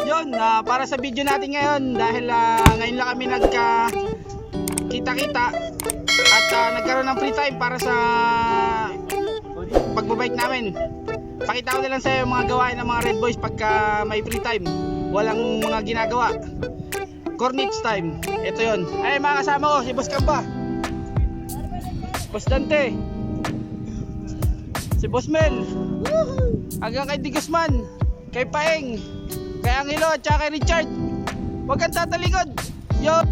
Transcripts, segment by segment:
Yun, para sa video natin ngayon, dahil ngayon lang kami kita-kita at nagkaroon ng free time para sa pagbabike namin. Pakita ko na lang sa iyo mga gawain ng mga Redboys pagka may free time, walang mga ginagawa. Corniche time. Ito yun. Ay, mga kasama ko, si Boss Kamba, Boss Dante, si Boss Mel, hanggang kay Di Guzman, kay Paeng, kay Angelo at kay Richard. Huwag kang tatalikod. Yo!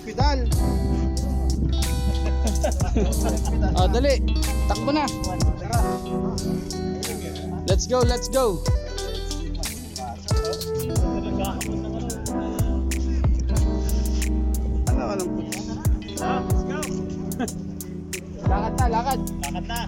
Pedal. Oh, dali. Takbo na. Let's go, let's go. Ano? Let's go. Lakad na, lakad. Lakad na.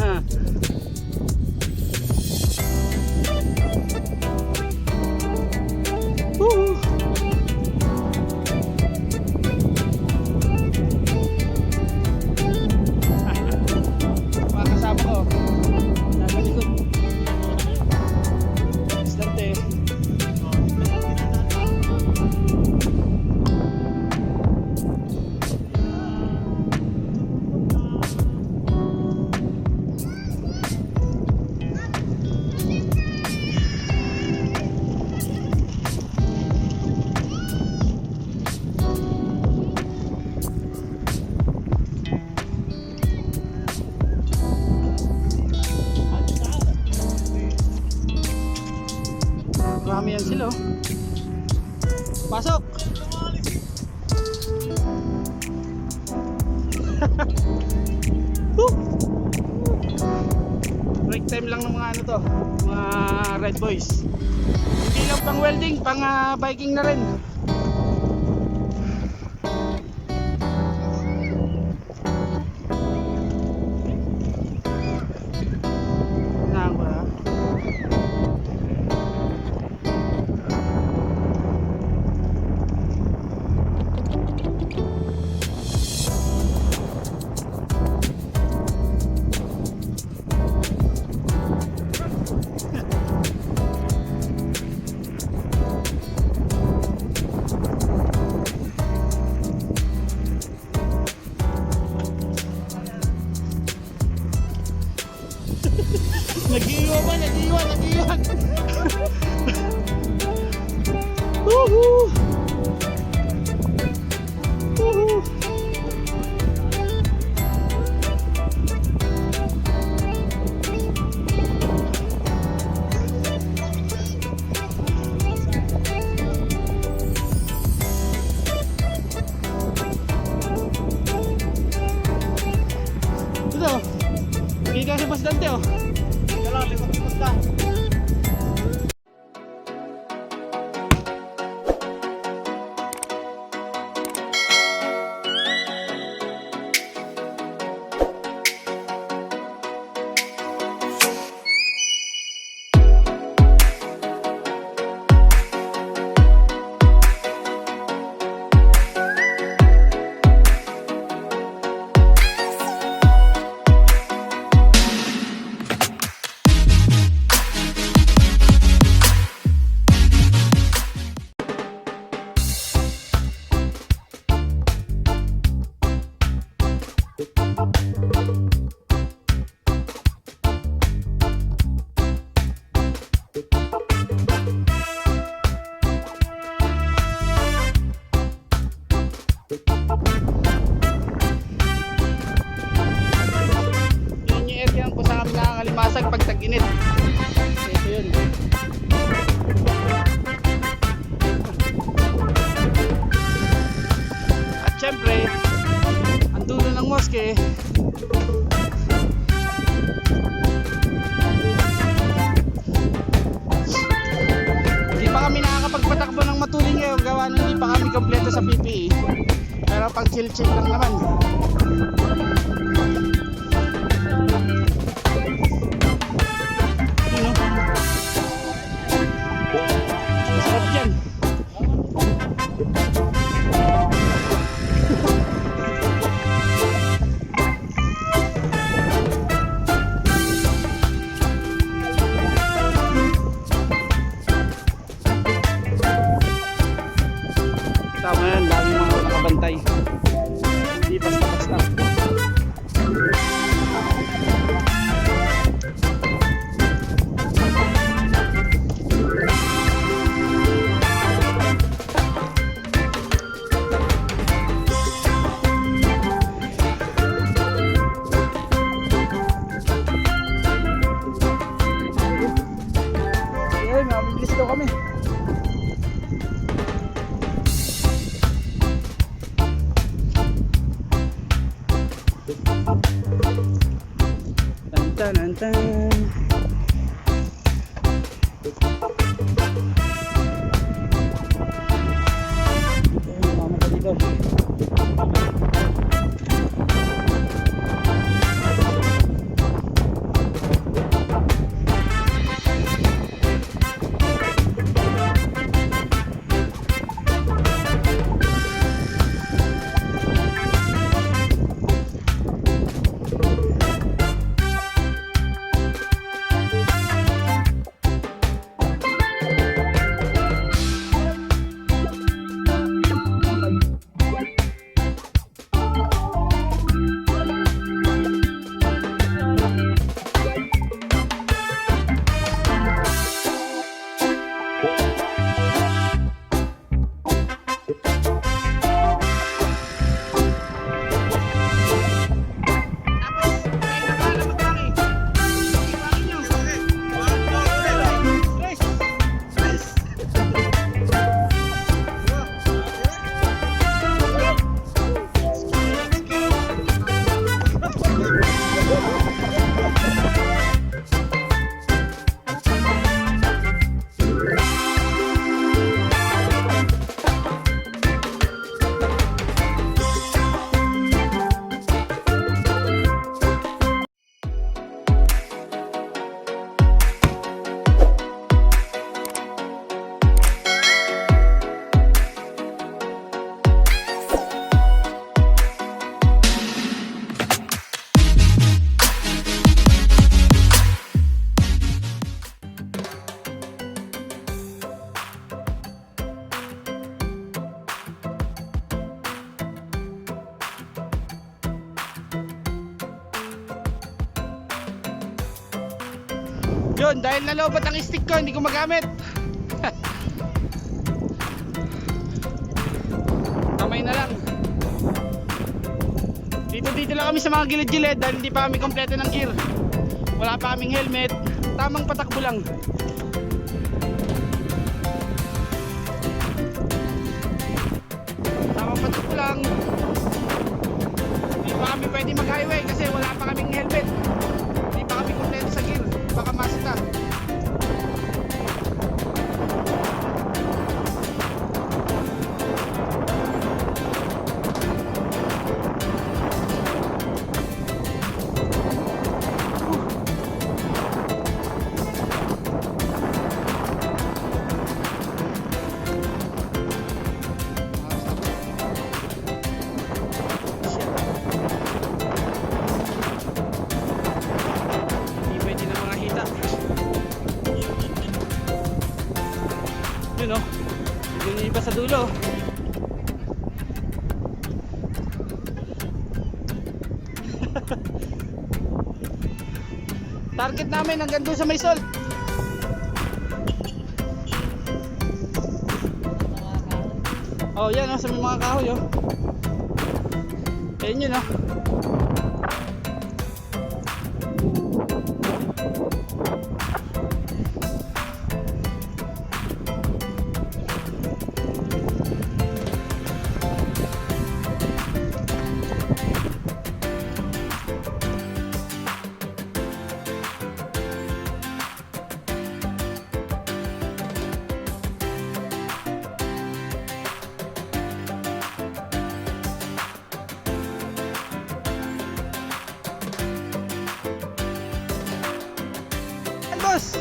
Tara. Marami yan sila, oh. Pasok! Break time lang ng mga ano to, mga Redboys. Hindi lang pang welding, pang biking na rin. Nag-iwan ba? Nag-iwan. Woohoo! Woohoo! Ito, hindi kasi Boss Dante, oh. Corniche. Hindi pa kami nakakapagpatakbo ng matuloy ngayon, gawa na hindi pa kami kompleto sa PPE. Pero pag chill lang naman. Sarap dyan. Tama yan, daming mga nakabantay. Hindi basta-basta. Ayun, mabilis daw kami. Tan. Yun, dahil nalobat ang stick ko, hindi ko magamit. Kamay na lang. Dito lang kami sa mga gilid-gilid dahil hindi pa kami kompleto ng gear. Wala pa kaming helmet. Tamang patakbo lang. Tamang patakbo lang. Hindi pa kami pwede mag-highway kasi wala pa kaming helmet. Hindi pa kami kompleto sa gear. Baka masita. Yun o, yung iba sa dulo. Target namin hanggang doon sa may salt. Oh yan o, sa may mga kahoy o. Ayun yun o. boss.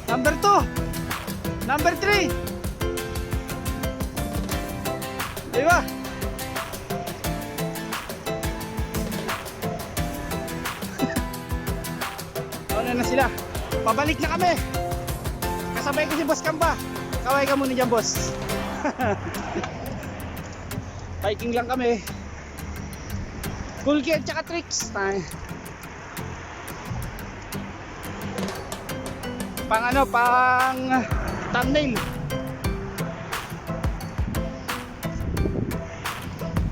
Number 2. Number 3. Diba? Ano na sila? Pabalik na kami. Kasabay ko si Boss Kamba. Kaway ka muna dyan, boss. Biking lang kami. Coolki at saka tricks. Pang ano, pang thumbnail.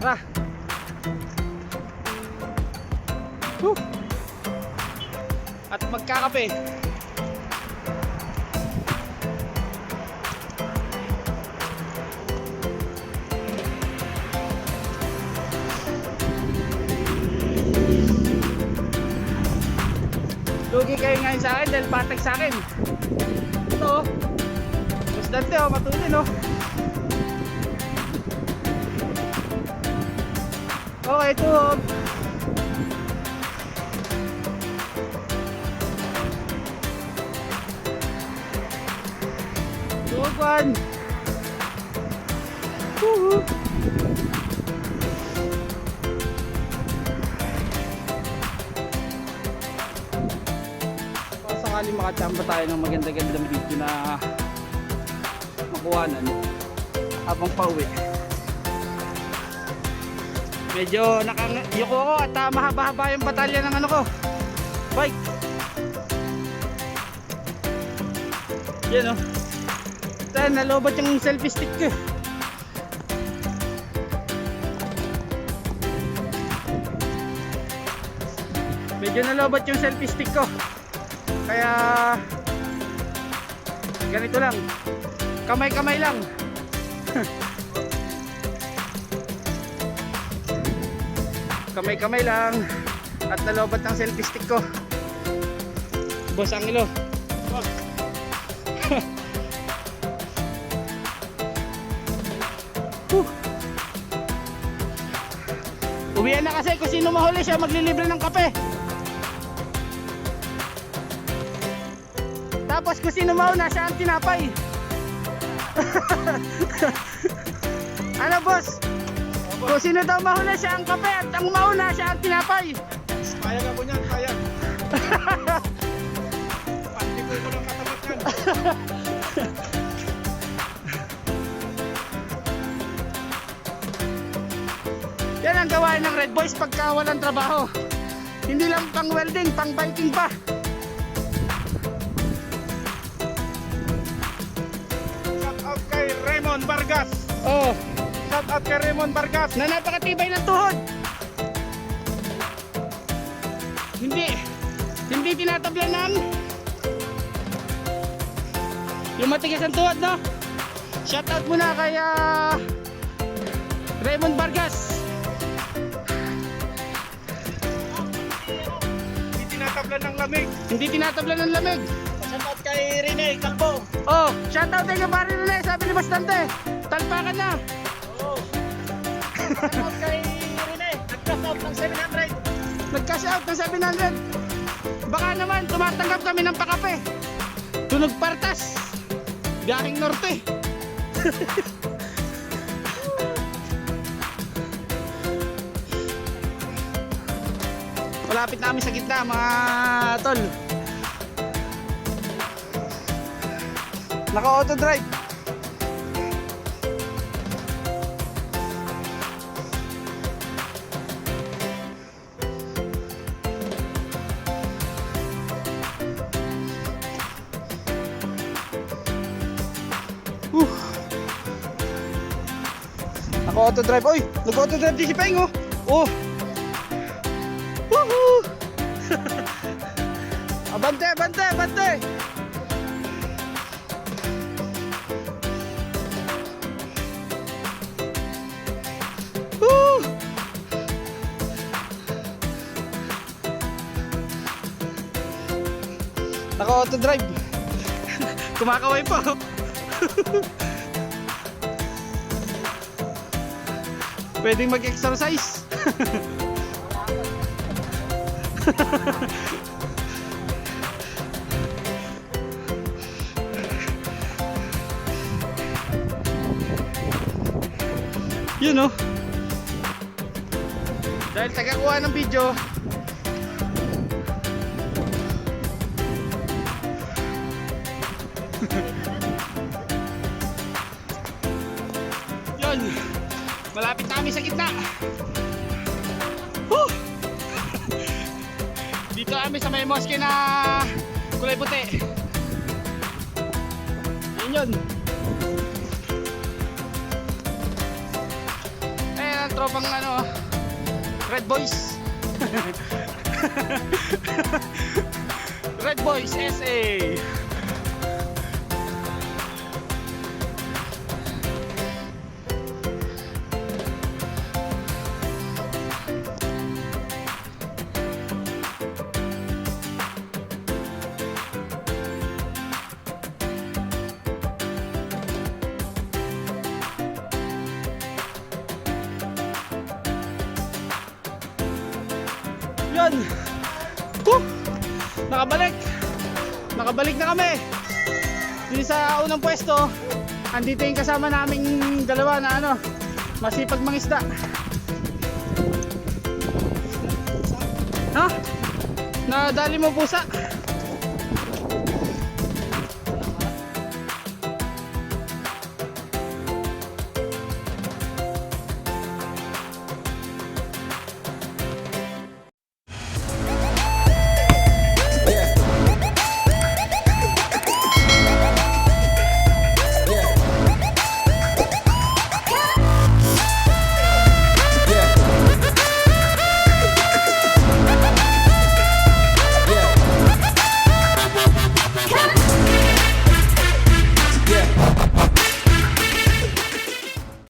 Tara. At magkakape. Lugi kayo ngayon sa akin dahil patag sa akin. Ito, bastante oh, matulin oh. Okay, tuhog. Tuhog 1. Sakali makachamba tayo ng maganda-gandang video na makuhanan habang pauwi. Medyo nakangayoko ako at mahaba-haba yung batalya ng ano ko, bike. Yan o, nalobat yung selfie stick ko. Medyo nalobat yung selfie stick ko. Kaya ganito lang, kamay-kamay lang. Kamay-kamay lang at nalobat ng selfie stick ko. Boss Angelo. Uwian na kasi kung sino mahuli siya maglilibre ng kape. Tapos kung sino mauna siya ang tinapay. Ano boss? Kung sino daw mahuli siya ang kape at ang mauna siya ang tinapay. Payag ako niyan, payag. Pantikoy ko ng katapat yan. Yan ang gawain ng Redboys pagka walang trabaho. Hindi lang pang welding, pang biking pa. Shout out kay Raymond Vargas. Oh, Shout out kay Raymond Vargas. na napakatibay ng tuhod. Hindi tinatablanan. Yung matigas ang tuhod, no? Shout out muna kay Raymond Vargas. Hindi tinatablan ng lamig. Hindi tinatablan ng lamig. Shout out kay Rene Calvo. Oh, shout out kay Kapari Rene, sabi ni Bastante. Talpakan na. Oo. Shout out kay Rene. Nag-cash out ng 700. Nag-cash out ng 700. Baka naman tumatanggap kami ng pakape. Tunog partas. Biyahing norte. Malapit na kami sa gitna mga tol. Naka-auto drive. Naka-auto drive. Oy, nag-auto drive din si Peng oh. Oh. Woohoo! Abante, abante, abante. Woo! Naka-auto drive. Kumakaway pa. Pwedeng mag-exercise. Yun oh. Dahil tagakuha ng video, yun, malapit na kami sa gitna. Woo! Dito kami sa may mosque na kulay puti. Yun yun. Ayan ang tropang ano, Redboys. Redboys SA. Yun. Nakabalik na kami. Dito sa unang pwesto, andito yung kasama naming dalawa na ano, masipag mangisda. Ha? Nadali mo pusa?